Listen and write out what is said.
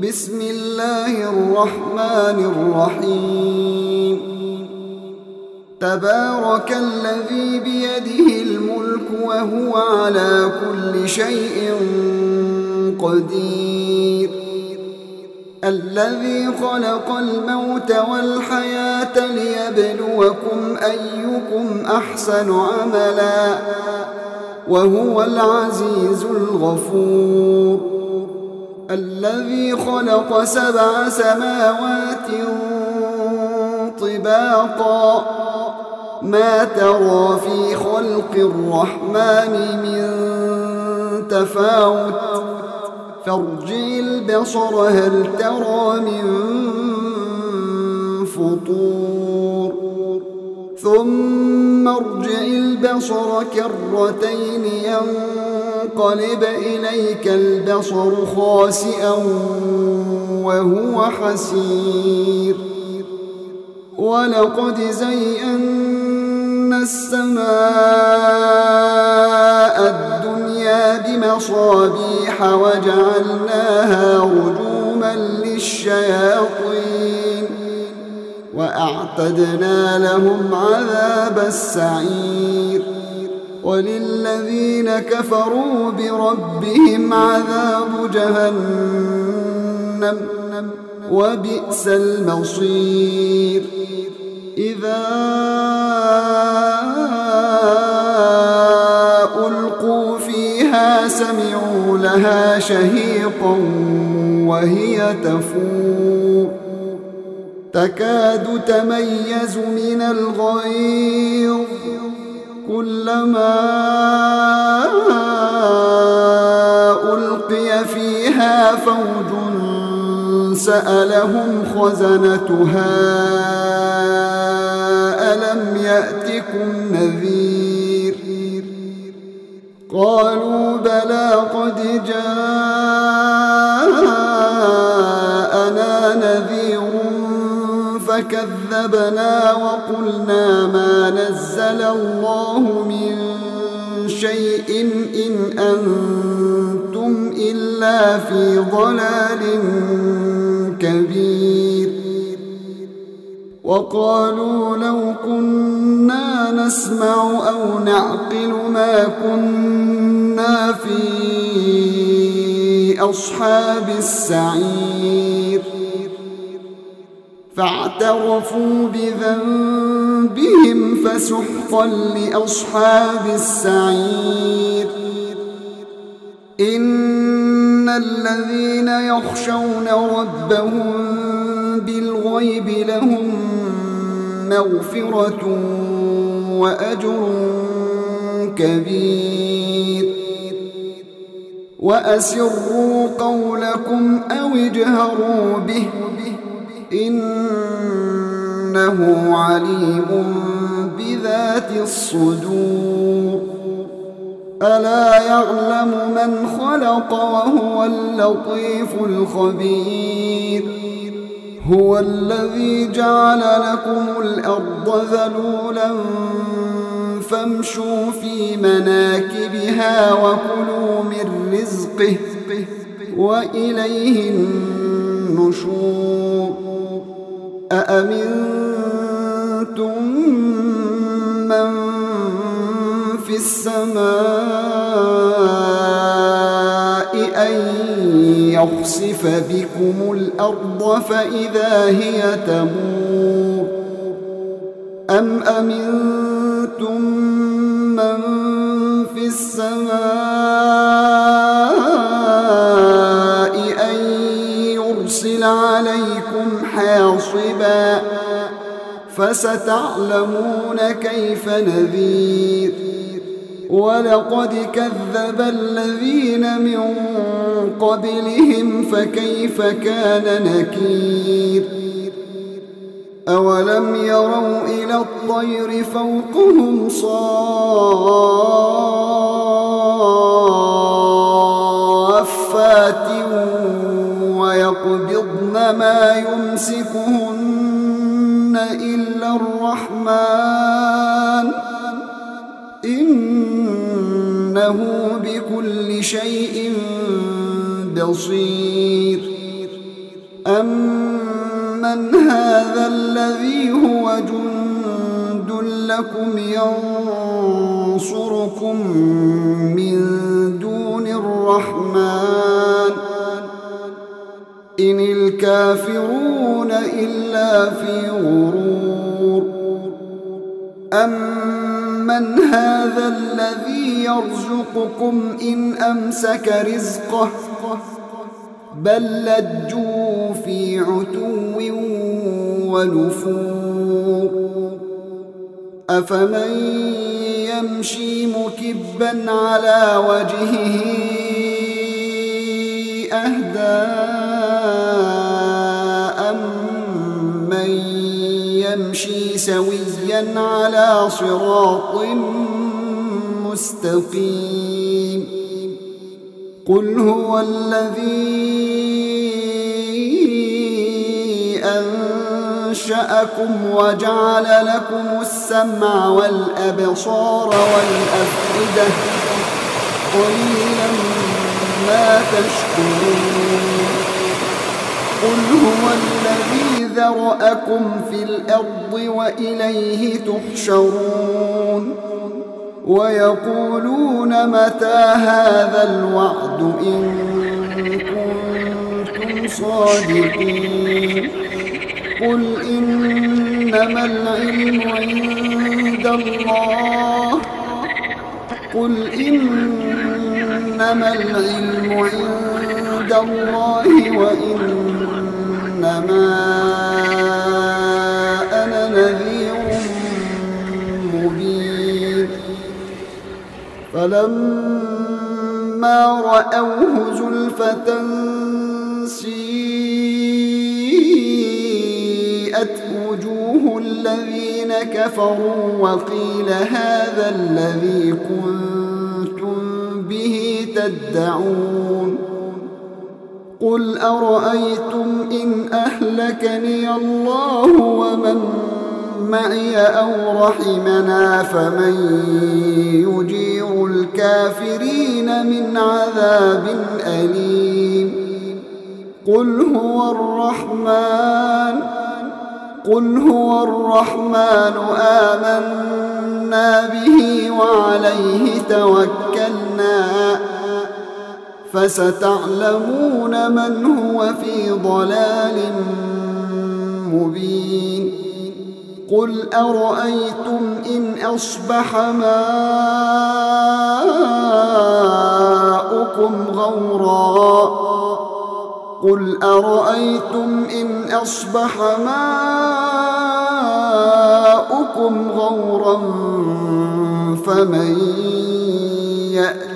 بسم الله الرحمن الرحيم. تبارك الذي بيده الملك وهو على كل شيء قدير. الذي خلق الموت والحياة ليبلوكم أيكم أحسن عملا وهو العزيز الغفور. الذي خلق 7 سماوات طباقا ما ترى في خلق الرحمن من تفاوت فارجع البصر هل ترى من فطور ثم ارجع البصر كرتين ينقلب إليك البصر خاسئا وهو حسير. ولقد زينا السماء الدنيا بمصابيح وجعلناها رجوما للشياطين وأعتدنا لهم عذاب السعير. وللذين كفروا بربهم عذاب جهنم وبئس المصير. إذا ألقوا فيها سمعوا لها شهيقا وهي تفور تكاد تميز من الغيظ كلما ألقي فيها فوج سألهم خزنتها ألم يأتكم نذير قالوا بلى قد جاءنا نذير فكذبنا وقلنا ما نزل الله من شيء إن أنتم إلا في ضلال كبير. وقالوا لو كنا نسمع أو نعقل ما كنا في أصحاب السعير فاعترفوا بذنبهم فسحقا لأصحاب السعير. إن الذين يخشون ربهم بالغيب لهم مغفرة وأجر كبير. وأسروا قولكم أو اجهروا به إنه عليم بذات الصدور. ألا يعلم من خلق وهو اللطيف الخبير. هو الذي جعل لكم الأرض ذلولا فامشوا في مناكبها وكلوا من رزقه وإليه النشور. أأمنتم من في السماء أن يخسف بكم الأرض فإذا هي تمور أم أمنتم من في السماء أن يرسل عليكم حاصبا فستعلمون كيف نذير. ولقد كذب الذين من قبلهم فكيف كان نكير. أولم يروا إلى الطير فوقهم صافات ويقبضن ما يمسكهن إلا الرحمن إنه بكل شيء بصير. أَمَّنْ هَذَا الَّذِي هُوَ جُندٌ لَكُمْ يَنصُرُكُم مِّن دُونِ الرَّحْمَٰنِ إِنِ الْكَافِرُونَ إِلَّا فِي غُرُورٍ أَمَّنْ هَذَا الَّذِي يَرْزُقُكُمْ إِنْ أَمْسَكَ رِزْقَهُ بَل لَّجُّوا فِي عُتُوٍّ وَنُفُورٍ أَفَمَن يَمْشِي مُكِبًّا عَلَى وَجْهِهِ أَهْدَىٰ أَمَّن يَمْشِي سَوِيًّا عَلَى صِرَاطٍ مُّسْتَقِيمٍ قُلْ هُوَ الَّذِي أَنشَأَكُمْ وَجَعَلَ لَكُمُ السَّمْعَ وَالْأَبْصَارَ وَالْأَفْئِدَةَ قَلِيلًا مَّا تَشْكُرُونَ قُلْ هُوَ الَّذِي ذَرَأَكُمْ فِي الْأَرْضِ وَإِلَيْهِ تُحْشَرُونَ وَيَقُولُونَ مَتَىٰ هَٰذَا الْوَعْدُ إِن كُنتُمْ صَادِقِينَ قُلْ إِنَّمَا الْعِلْمُ عِندَ اللَّهِ وَإِنَّمَا أَنَا نَذِيرٌ مُّبِينٌ فَلَمَّا رَأَوْهُ زُلْفَةً سِيئَتْ وُجُوهُ الَّذِينَ كَفَرُوا وَقِيلَ هَٰذَا الَّذِي كُنتُم بِهِ تَدَّعُونَ قُلْ أَرَأَيْتُمْ إِنْ أَهْلَكَنِيَ اللَّهُ وَمَن مَّعِيَ أَوْ رَحِمَنَا فَمَن يُجِيرُ الْكَافِرِينَ مِنْ عَذَابٍ أَلِيمٍ قُلْ هُوَ الرَّحْمَٰنُ آمَنَّا بِهِ وَعَلَيْهِ تَوَكَّلْنَا فَسَتَعْلَمُونَ مَنْ هُوَ فِي ضَلَالٍ مُّبِينٍ قُلْ أَرَأَيْتُمْ إِنْ أَصْبَحَ مَاؤُكُمْ غَوْرًا فَمَن يَأْتِيكُم